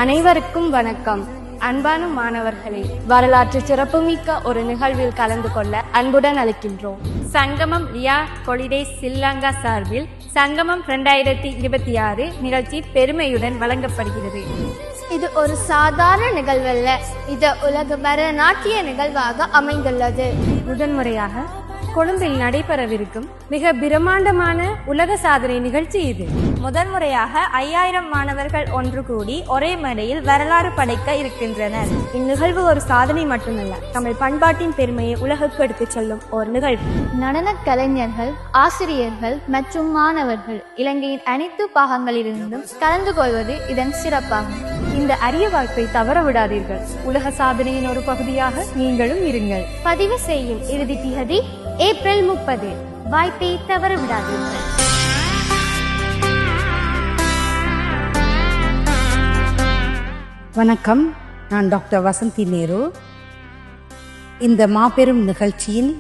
அனைவருக்கும் வணக்கம். அன்பான மாணவர்களே, வரலாற்று சிறப்புமிக்க ஒரு நிகழ்வில் கலந்து கொள்ள அன்புடன் அழைக்கின்றோம். சங்கமம் ரியா கொலிடேஸ் ஸ்ரீலங்கா சார்பில் சங்கமம் 2026 நிகழ்ச்சி பெருமையுடன் வழங்கப்படுகிறது. இது ஒரு சாதாரண நிகழ்வல்ல, இது உலக பரதநாட்டிய நிகழ்வாக அமைந்துள்ளது. முதன்முறையாக கொழும்பில் நடைபெறவிருக்கும் மிக பிரம்மாண்டமான உலக சாதனை நிகழ்ச்சி இது. முதன்முறையாக 5000 மாணவர்கள் ஒன்று கூடி ஒரே மேடையில் வரலாறு படைக்க இருக்கின்றனர். இந்நிகழ்வு ஒரு சாதனை மட்டுமல்ல, தமிழ் பண்பாட்டின் பெருமையை உலகுக்கு எடுத்துச் செல்லும் ஒரு நிகழ்வு. நடன கலைஞர்கள், ஆசிரியர்கள் மற்றும் மாணவர்கள் இலங்கையின் அனைத்து பாகங்களிலிருந்தும் கலந்து கொள்வது இதன் சிறப்பாகும். இந்த அரிய வாய்ப்பை தவற விடாதீர்கள். உலக சாதனையின் ஒரு பகுதியாக நீங்களும் இருங்கள். பதிவு செய்யும் இறுதி திகதி ஏப்ரல் 30. வாய்ப்பை தவற விடாதீர்கள். வணக்கம், நான் டாக்டர் வசந்தி நேரு. இந்த மாபெரும் நிகழ்ச்சியின்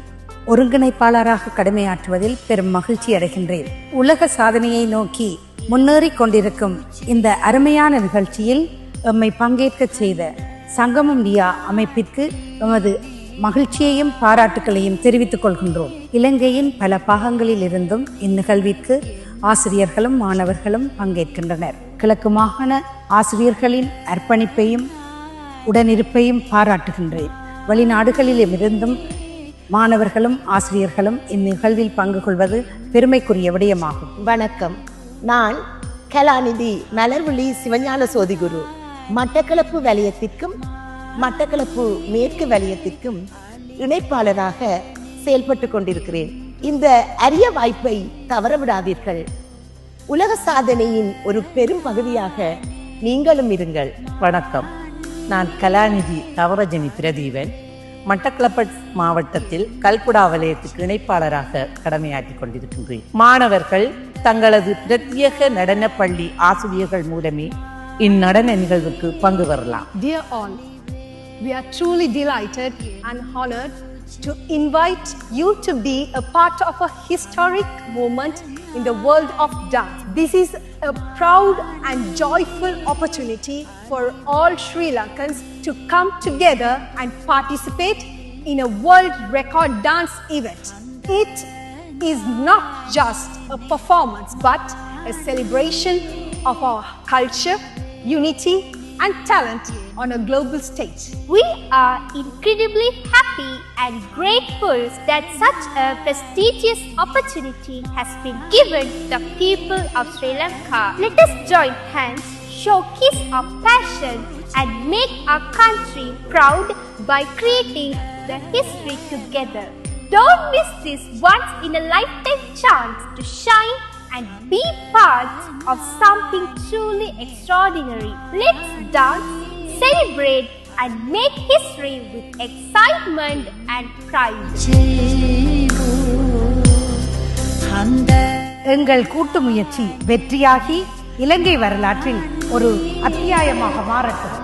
ஒருங்கிணைப்பாளராக கடமையாற்றுவதில் பெரும் மகிழ்ச்சி அடைகின்றேன். உலக சாதனையை நோக்கி முன்னேறிக் கொண்டிருக்கும் இந்த அருமையான நிகழ்ச்சியில் எம்மை பங்கேற்க செய்த சங்கமம் ரியா அமைப்பிற்கு எமது மகிழ்ச்சியையும் பாராட்டுகளையும் தெரிவித்துக் கொள்கின்றோம். இலங்கையின் பல பாகங்களில் இருந்தும் இந்நிகழ்விற்கு ஆசிரியர்களும் மாணவர்களும் பங்கேற்கின்றனர். கிழக்கு மாகாண ஆசிரியர்களின் அர்ப்பணிப்பையும் உடனிருப்பையும் பாராட்டுகின்றேன். வெளிநாடுகளிலும் இருந்தும் மாணவர்களும் ஆசிரியர்களும் இந்நிகழ்வில் பங்கு கொள்வது பெருமைக்குரிய விடயமாகும். வணக்கம், நான் கலாநிதி மலர்விழி சிவஞான சோதிகுரு. மட்டக்களப்பு வலயத்திற்கும் மட்டக்களப்பு மேற்கு வலயத்திற்கும் இணைப்பாளராக செயல்பட்டு கொண்டிருக்கிறேன். இந்த அரிய வாய்ப்பை தவறவிடாதீர்கள். உலக சாதனையின் ஒரு பெரும் பகுதியாக நீங்களும் இருங்கள். வணக்கம், நான் கலாநிதி தவரஜனி பிரதீபன். மட்டக்களப்பு மாவட்டத்தில் கல்குடா வலயத்துக்கு இணைப்பாளராக கடமையாற்றிக் கொண்டிருக்கின்றேன். மாணவர்கள் தங்களது பிரத்யேக நடன பள்ளி ஆசிரியர்கள் மூலமே இந்நடன நிகழ்வுக்கு பங்கு வரலாம். Dear all, we are truly delighted and honored to invite you to be a part of a historic moment in the world of dance. This is a proud and joyful opportunity for all Sri Lankans to come together and participate in a world record dance event. It is not just a performance but a celebration of our culture, unity and talent on a global stage. We are incredibly happy and grateful that such a prestigious opportunity has been given the people of Sri Lanka. Let us join hands, showcase our passion and make our country proud by creating the history together. Don't miss this once in a lifetime chance to shine and be part of something truly extraordinary. Let's dance, celebrate and make history with excitement and pride. எங்கள் கூட்டு முயற்சி வெற்றியாகி இலங்கை வரலாற்றில் ஒரு அத்தியாயமாக மாறட்டும்.